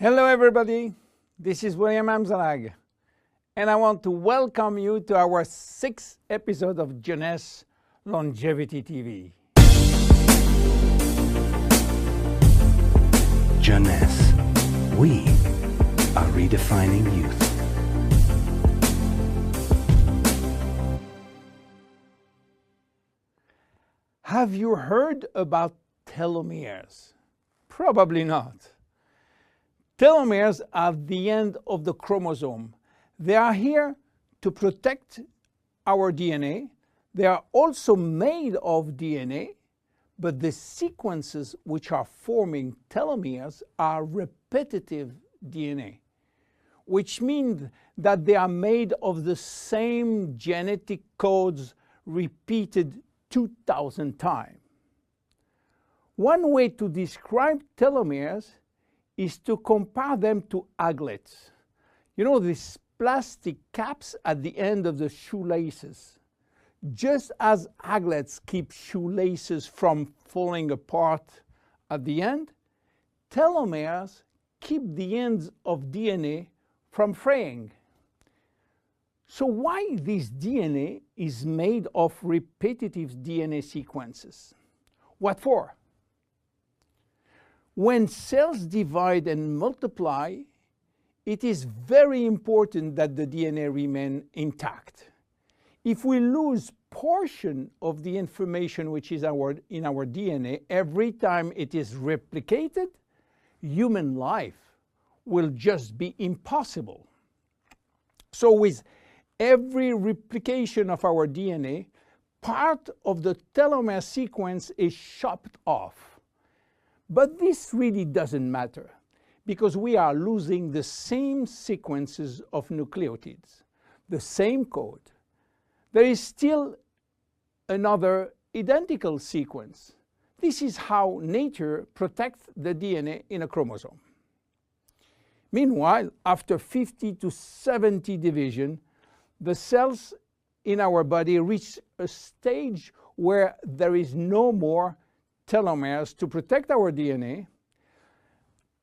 Hello everybody, this is William Amzalag, and I want to welcome you to our 6th episode of Jeunesse Longevity TV. Jeunesse, we are redefining youth. Have you heard about telomeres? Probably not. Telomeres are the end of the chromosome. They are here to protect our DNA. They are also made of DNA, but the sequences which are forming telomeres are repetitive DNA, which means that they are made of the same genetic codes repeated 2,000 times. One way to describe telomeres is to compare them to aglets. You know, these plastic caps at the end of the shoelaces. Just as aglets keep shoelaces from falling apart at the end, telomeres keep the ends of DNA from fraying. So why this DNA is made of repetitive DNA sequences? What for? When cells divide and multiply, it is very important that the DNA remain intact. If we lose portion of the information which is in our DNA every time it is replicated, human life will just be impossible. So with every replication of our DNA, part of the telomere sequence is chopped off. But this really doesn't matter because we are losing the same sequences of nucleotides, the same code. There is still another identical sequence. This is how nature protects the DNA in a chromosome. Meanwhile, after 50 to 70 division, the cells in our body reach a stage where there is no more telomeres to protect our DNA.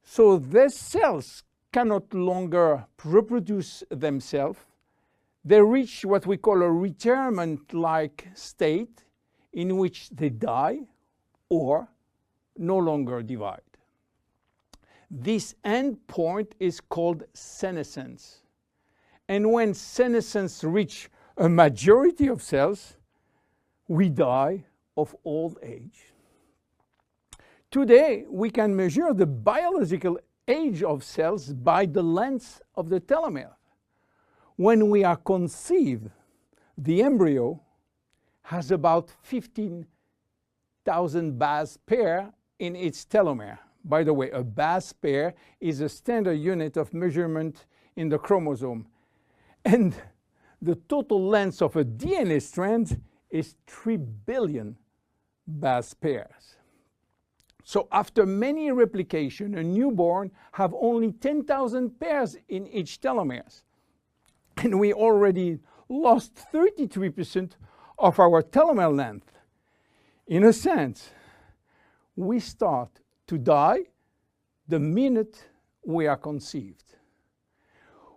So these cells cannot longer reproduce themselves. They reach what we call a retirement-like state in which they die or no longer divide. This end point is called senescence. And when senescence reaches a majority of cells, we die of old age. Today, we can measure the biological age of cells by the length of the telomere. When we are conceived, the embryo has about 15,000 base pair in its telomere. By the way, a base pair is a standard unit of measurement in the chromosome. And the total length of a DNA strand is 3 billion base pairs. So after many replications, a newborn have only 10,000 pairs in each telomeres. And we already lost 33% of our telomere length. In a sense, we start to die the minute we are conceived.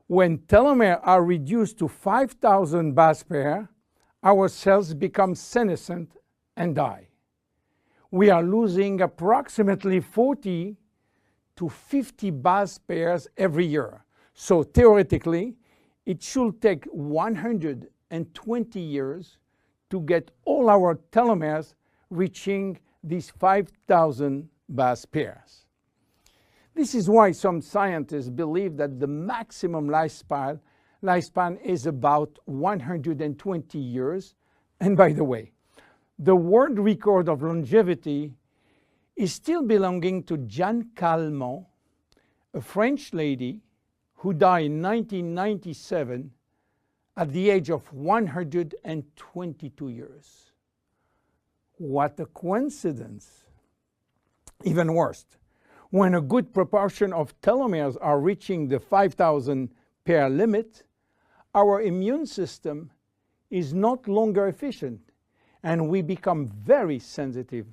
When telomeres are reduced to 5,000 base pairs, our cells become senescent and die. We are losing approximately 40 to 50 base pairs every year. So theoretically, it should take 120 years to get all our telomeres reaching these 5,000 base pairs. This is why some scientists believe that the maximum lifespan is about 120 years. And by the way, the world record of longevity is still belonging to Jeanne Calment, a French lady who died in 1997 at the age of 122 years. What a coincidence! Even worse, when a good proportion of telomeres are reaching the 5,000 pair limit, our immune system is not longer efficient and we become very sensitive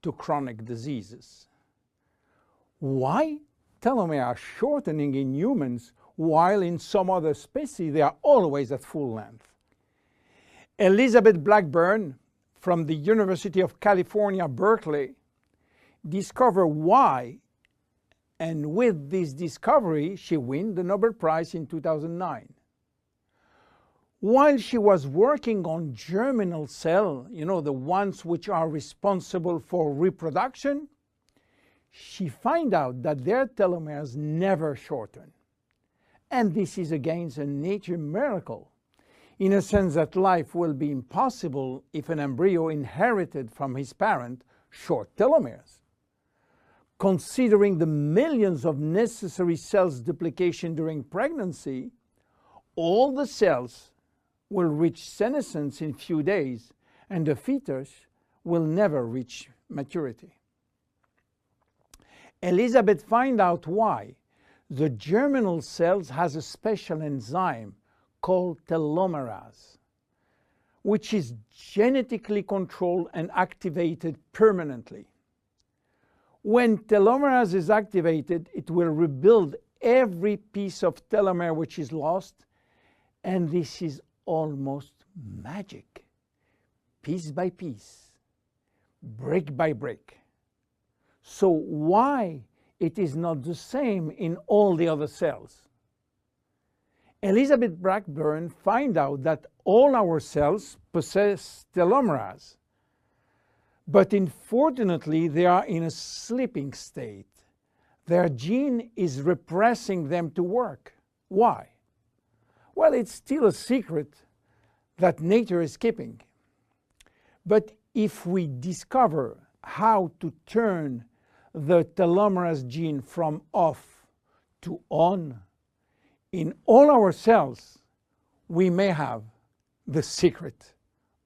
to chronic diseases. Why telomeres are shortening in humans, while in some other species they are always at full length. Elizabeth Blackburn from the University of California, Berkeley, discovered why, and with this discovery she won the Nobel Prize in 2009. While she was working on germinal cells, the ones which are responsible for reproduction, she found out that their telomeres never shorten. And this is again a nature miracle, in a sense that life will be impossible if an embryo inherited from his parent short telomeres. Considering the millions of necessary cells duplication during pregnancy, all the cells will reach senescence in few days, and the fetus will never reach maturity. Elizabeth found out why. The germinal cells has a special enzyme called telomerase, which is genetically controlled and activated permanently. When telomerase is activated, it will rebuild every piece of telomere which is lost, and this is almost magic. Piece by piece, brick by brick. So why it is not the same in all the other cells? Elizabeth Blackburn found out that all our cells possess telomerase, but unfortunately they are in a sleeping state. Their gene is repressing them to work. Why? Well, it's still a secret that nature is keeping. But if we discover how to turn the telomerase gene from off to on in all our cells, we may have the secret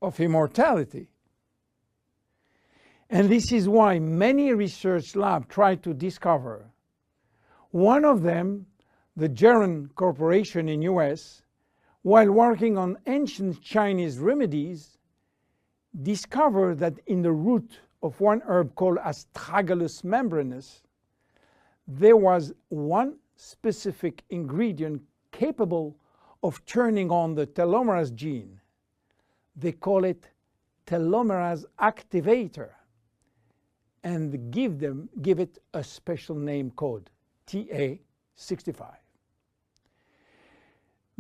of immortality. And this is why many research labs try to discover. One of them, the Geron Corporation in US, while working on ancient Chinese remedies, discovered that in the root of one herb called Astragalus membranus, there was one specific ingredient capable of turning on the telomerase gene. They call it telomerase activator, and give it a special name code, TA65.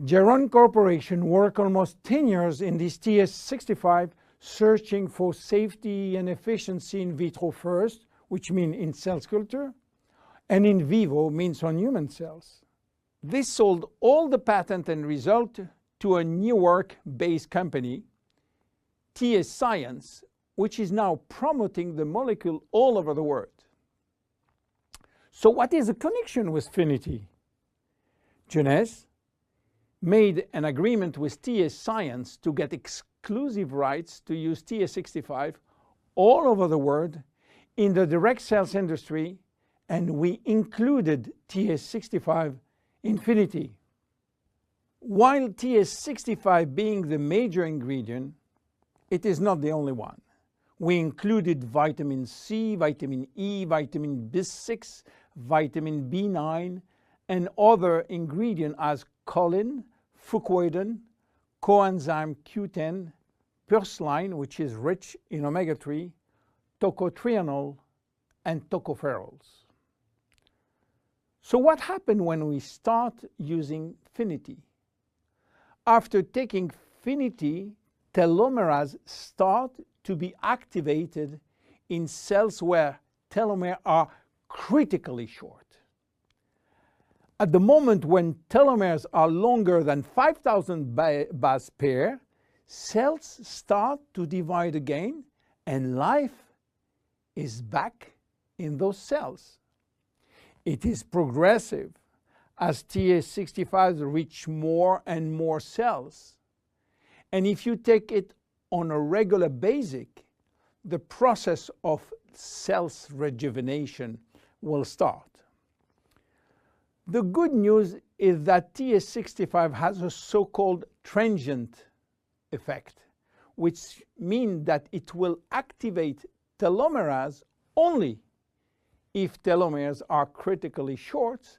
Geron Corporation worked almost 10 years in this TA65, searching for safety and efficiency in vitro first, which means in cell culture, and in vivo means on human cells. They sold all the patent and result to a Newark-based company, TA Science, which is now promoting the molecule all over the world. So what is the connection with Finiti? Jeunesse made an agreement with TA Science to get exclusive rights to use TA65 all over the world in the direct sales industry, and we included TA65 in Finiti. While TA65 being the major ingredient, it is not the only one. We included vitamin C, vitamin E, vitamin B6, vitamin B9, and other ingredients as choline, fucoidan, coenzyme Q10, purslane, which is rich in omega-3, tocotrienol, and tocopherols. So what happened when we start using Finiti? After taking Finiti, telomerase start to be activated in cells where telomeres are critically short. At the moment when telomeres are longer than 5,000 base pair, cells start to divide again, and life is back in those cells. It is progressive as TA65 reach more and more cells. And if you take it on a regular basis, the process of cells rejuvenation will start. The good news is that TA65 has a so-called transient effect, which means that it will activate telomerase only if telomeres are critically short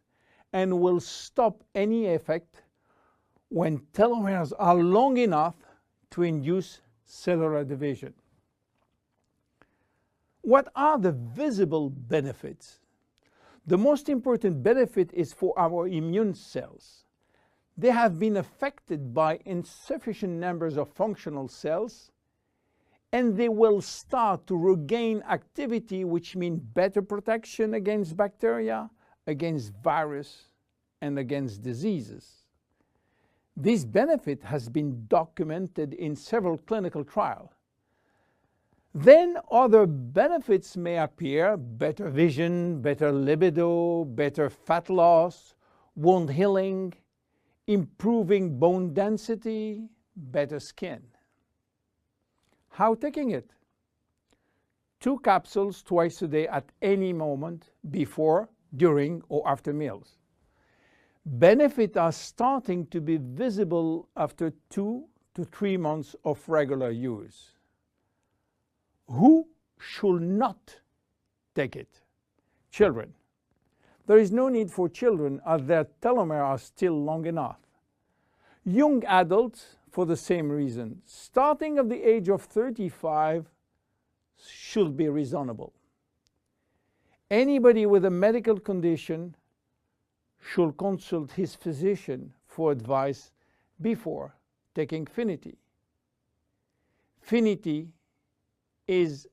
and will stop any effect when telomeres are long enough to induce cellular division. What are the visible benefits? The most important benefit is for our immune cells. They have been affected by insufficient numbers of functional cells, and they will start to regain activity, which means better protection against bacteria, against virus, and against diseases. This benefit has been documented in several clinical trials. Then other benefits may appear: better vision, better libido, better fat loss, wound healing, improving bone density, better skin. How taking it? 2 capsules twice a day at any moment before, during, or after meals. Benefits are starting to be visible after 2 to 3 months of regular use. Who should not take it? Children. There is no need for children as their telomeres are still long enough. Young adults, for the same reason, starting at the age of 35, should be reasonable. Anybody with a medical condition should consult his physician for advice before taking Finiti. Finiti is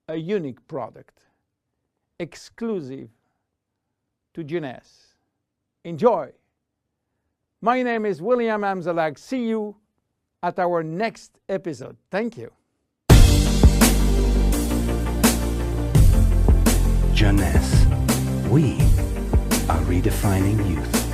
a unique product, exclusive to Jeunesse. Enjoy! My name is William Amzalag. See you at our next episode. Thank you. Jeunesse. We are redefining youth.